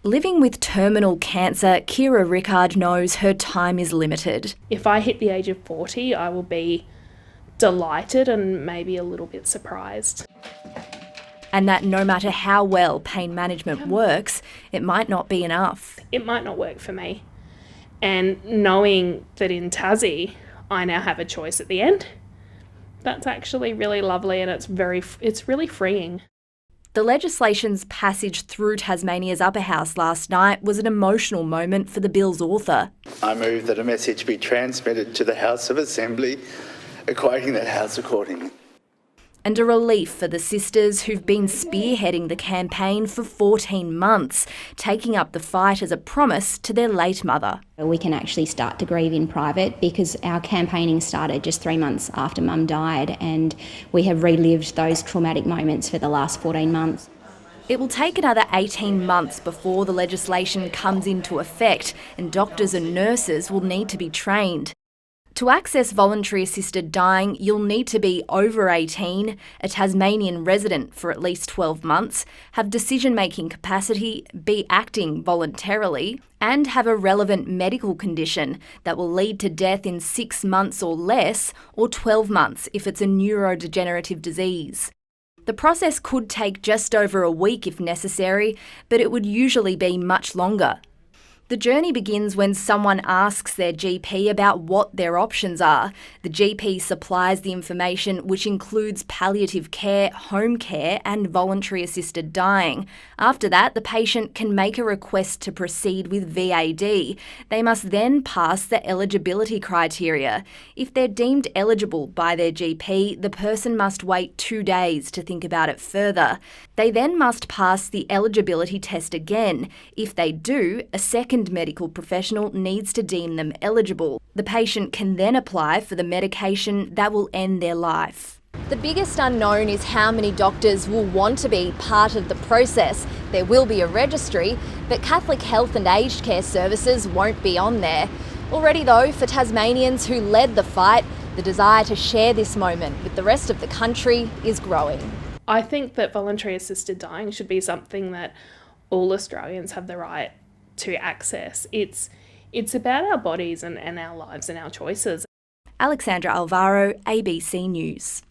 Living with terminal cancer, Kira Rickard knows her time is limited. If I hit the age of 40, I will be delighted and maybe a little bit surprised. And that no matter how well pain management works, it might not be enough. It might not work for me. And knowing that in Tassie, I now have a choice at the end, that's actually really lovely, and it's really freeing. The legislation's passage through Tasmania's upper house last night was an emotional moment for the bill's author. I move that a message be transmitted to the House of Assembly, equating that House accordingly. And a relief for the sisters who've been spearheading the campaign for 14 months, taking up the fight as a promise to their late mother. We can actually start to grieve in private because our campaigning started just 3 months after Mum died, and we have relived those traumatic moments for the last 14 months. It will take another 18 months before the legislation comes into effect, and doctors and nurses will need to be trained. To access voluntary assisted dying, you'll need to be over 18, a Tasmanian resident for at least 12 months, have decision-making capacity, be acting voluntarily, and have a relevant medical condition that will lead to death in 6 months or less, or 12 months if it's a neurodegenerative disease. The process could take just over a week if necessary, but it would usually be much longer. The journey begins when someone asks their GP about what their options are. The GP supplies the information, which includes palliative care, home care and voluntary assisted dying. After that, the patient can make a request to proceed with VAD. They must then pass the eligibility criteria. If they're deemed eligible by their GP, the person must wait 2 days to think about it further. They then must pass the eligibility test again. If they do, a second medical professional needs to deem them eligible. The patient can then apply for the medication that will end their life. The biggest unknown is how many doctors will want to be part of the process. There will be a registry, but Catholic Health and Aged Care Services won't be on there. Already though, for Tasmanians who led the fight, the desire to share this moment with the rest of the country is growing. I think that voluntary assisted dying should be something that all Australians have the right to access. It's about our bodies and our lives and our choices. Alexandra Alvaro, ABC News.